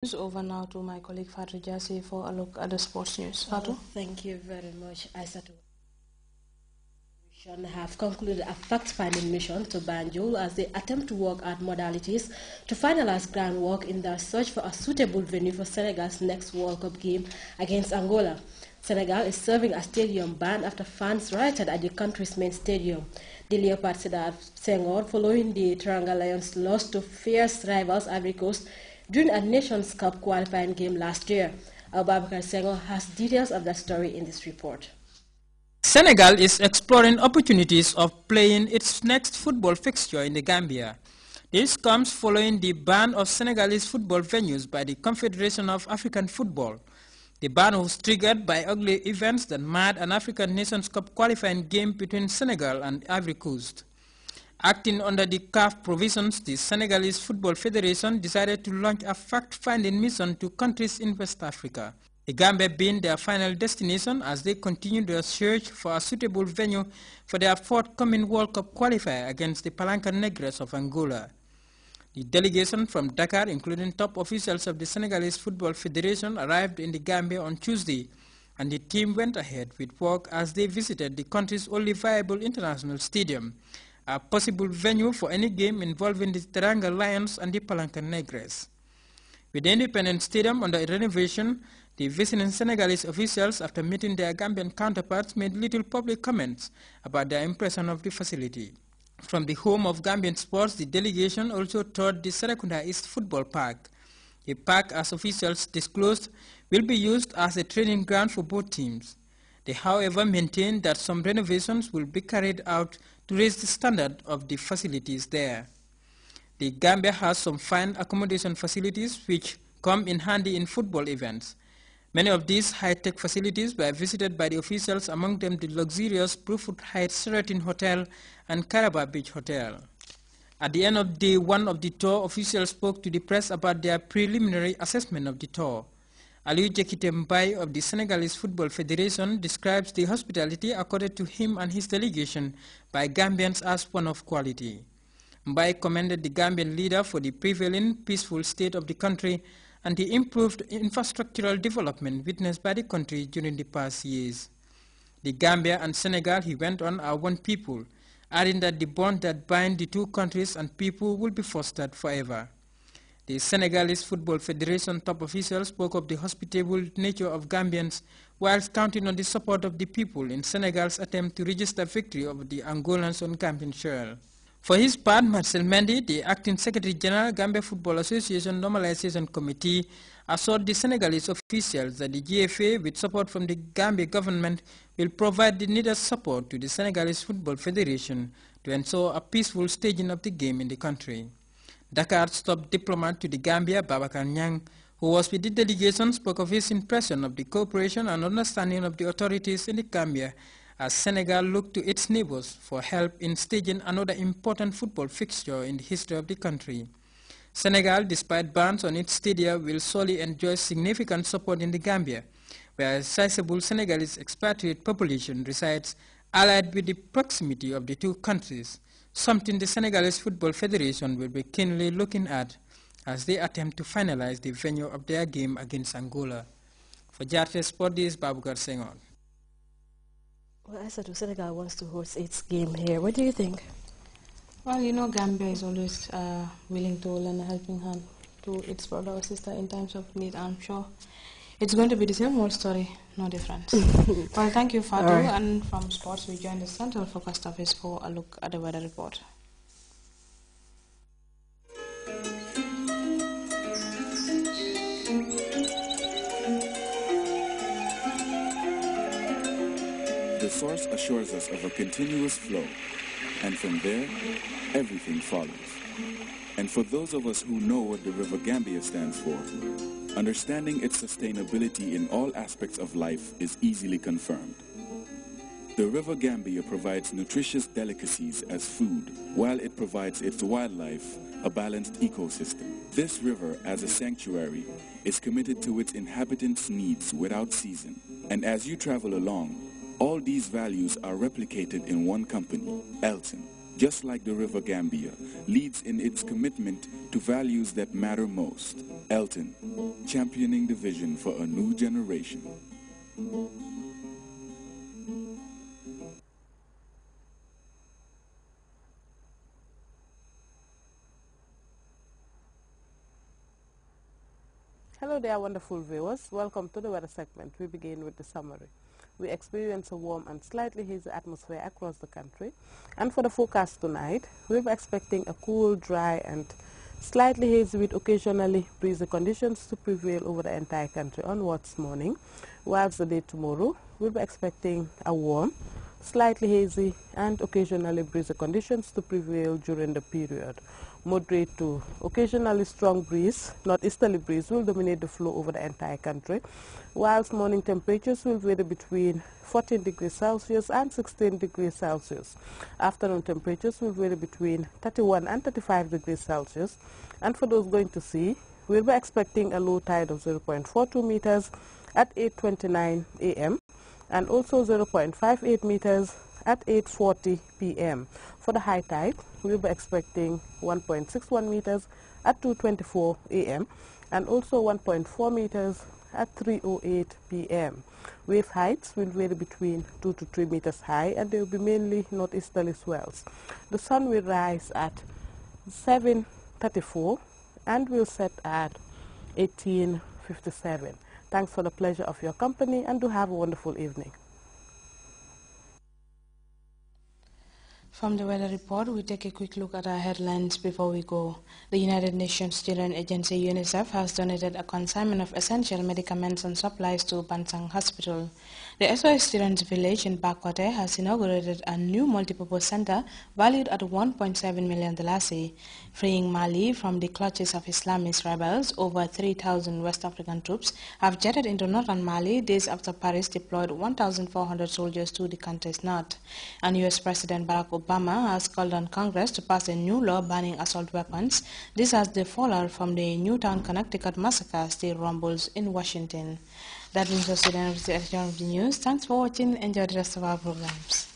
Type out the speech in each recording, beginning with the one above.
It's over now to my colleague Fatu Jasi for a look at the sports news. Fatu? Thank you very much, Aisatu. Have concluded a fact-finding mission to Banjul as they attempt to work out modalities to finalize groundwork in their search for a suitable venue for Senegal's next World Cup game against Angola. Senegal is serving a stadium ban after fans rioted at the country's main stadium. The Leopard Sedar Senghor, following the Teranga Lions' loss to fierce rivals Ivory Coast during a Nations Cup qualifying game last year. Abubakar Senghor has details of that story in this report. Senegal is exploring opportunities of playing its next football fixture in the Gambia. This comes following the ban of Senegalese football venues by the Confederation of African Football. The ban was triggered by ugly events that marred an African Nations Cup qualifying game between Senegal and Ivory Coast. Acting under the CAF provisions, the Senegalese Football Federation decided to launch a fact-finding mission to countries in West Africa, the Gambia being their final destination as they continue their search for a suitable venue for their forthcoming World Cup qualifier against the Palanca Negres of Angola. The delegation from Dakar, including top officials of the Senegalese Football Federation, arrived in the Gambia on Tuesday, and the team went ahead with work as they visited the country's only viable international stadium, a possible venue for any game involving the Teranga Lions and the Palanca Negres. With the independent stadium under renovation, the visiting Senegalese officials, after meeting their Gambian counterparts, made little public comments about their impression of the facility. From the home of Gambian sports, the delegation also toured the Serekunda East Football Park. The park, as officials disclosed, will be used as a training ground for both teams. They, however, maintain that some renovations will be carried out to raise the standard of the facilities there. The Gambia has some fine accommodation facilities which come in handy in football events. Many of these high-tech facilities were visited by the officials, among them the luxurious Brufut Heights Sheraton Hotel and Caraba Beach Hotel. At the end of day one of the tour, officials spoke to the press about their preliminary assessment of the tour. Aliou Jekite Mbaye of the Senegalese Football Federation describes the hospitality accorded to him and his delegation by Gambians as one of quality. Mbaye commended the Gambian leader for the prevailing peaceful state of the country and the improved infrastructural development witnessed by the country during the past years. The Gambia and Senegal, he went on, are one people, adding that the bond that binds the two countries and people will be fostered forever. The Senegalese Football Federation top officials spoke of the hospitable nature of Gambians whilst counting on the support of the people in Senegal's attempt to register victory over the Angolans on Gambian soil. For his part, Marcel Mendy, the Acting Secretary General, Gambia Football Association Normalization Committee, assured the Senegalese officials that the GFA, with support from the Gambia government, will provide the needed support to the Senegalese Football Federation to ensure a peaceful staging of the game in the country. Dakar's top diplomat to the Gambia, Babacar Nyang, who was with the delegation, spoke of his impression of the cooperation and understanding of the authorities in the Gambia as Senegal looked to its neighbors for help in staging another important football fixture in the history of the country. Senegal, despite bans on its stadia, will surely enjoy significant support in the Gambia, where a sizable Senegalese expatriate population resides, allied with the proximity of the two countries, something the Senegalese Football Federation will be keenly looking at as they attempt to finalize the venue of their game against Angola. For Grts Sport, this is Babukar Senghor. Well, I said Senegal wants to host its game here. What do you think? Well, you know, Gambia is always willing to lend a helping hand to its brother or sister in times of need. I'm sure it's going to be the same old story, no difference. Well, thank you, Fatu. Right. And from sports, we join the Central Focus Office for a look at the weather report. The source assures us of a continuous flow, and from there, everything follows. And for those of us who know what the River Gambia stands for, understanding its sustainability in all aspects of life is easily confirmed. The River Gambia provides nutritious delicacies as food, while it provides its wildlife a balanced ecosystem. This river, as a sanctuary, is committed to its inhabitants' needs without season. And as you travel along, all these values are replicated in one company, Elton, just like the River Gambia, leads in its commitment to values that matter most. Elton, championing the vision for a new generation. Hello there, wonderful viewers. Welcome to the weather segment. We begin with the summary. We experience a warm and slightly hazy atmosphere across the country. And for the forecast tonight, we're expecting a cool, dry, and slightly hazy with occasionally breezy conditions to prevail over the entire country onwards morning. Whilst the day tomorrow, we'll be expecting a warm, slightly hazy, and occasionally breezy conditions to prevail during the period. Moderate to occasionally strong breeze, northeasterly breeze, will dominate the flow over the entire country, whilst morning temperatures will vary between 14 degrees Celsius and 16 degrees Celsius. Afternoon temperatures will vary between 31 and 35 degrees Celsius. And for those going to sea, we'll be expecting a low tide of 0.42 meters at 8:29 a.m. and also 0.58 meters at 8:40 p.m. For the high tide, we'll be expecting 1.61 meters at 2:24 a.m. and also 1.4 meters at 3:08 p.m. Wave heights will vary between 2 to 3 meters high, and they will be mainly northeasterly swells. The sun will rise at 7:34 and will set at 18:57. Thanks for the pleasure of your company, and do have a wonderful evening. From the weather report, we take a quick look at our headlines before we go. The United Nations Children Agency UNICEF has donated a consignment of essential medicaments and supplies to Bansang Hospital. The SOS Students Village in Bakote has inaugurated a new multipurpose center valued at $1.7 million, freeing Mali from the clutches of Islamist rebels. Over 3,000 West African troops have jetted into northern Mali days after Paris deployed 1,400 soldiers to the country's north. And U.S. President Barack Obama has called on Congress to pass a new law banning assault weapons. This as the fallout from the Newtown, Connecticut massacre still rumbles in Washington. That brings us to the end of the edition of the news. Thanks for watching. Enjoy the rest of our programs.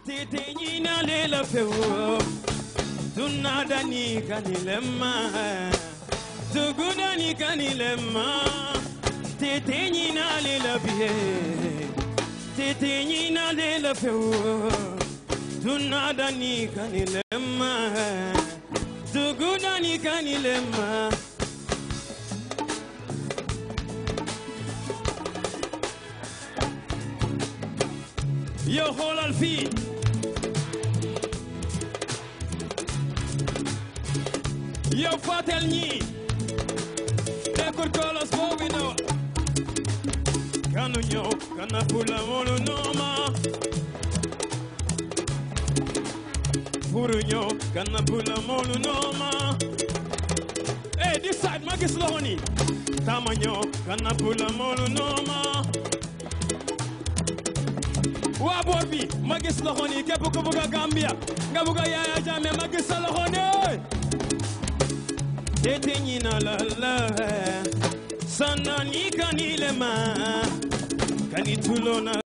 Titenyina lela feo tunada ni kanilema tuguda ni kanilema titenyina lela bie titenyina lela feo tunada ni kanilema tuguda ni kanilema yo holal fi yo fatel ñi dekor kolos bobino kanu ño kana pula molu noma furu ño kana pula molu noma this side magis lohoni tama ño kana pula molu noma wa borbi magis lohoni kep ko buga Gambia nga buga Yaya Jammeh magis lohoni tetenyina la la sana ni kanilema kanitulona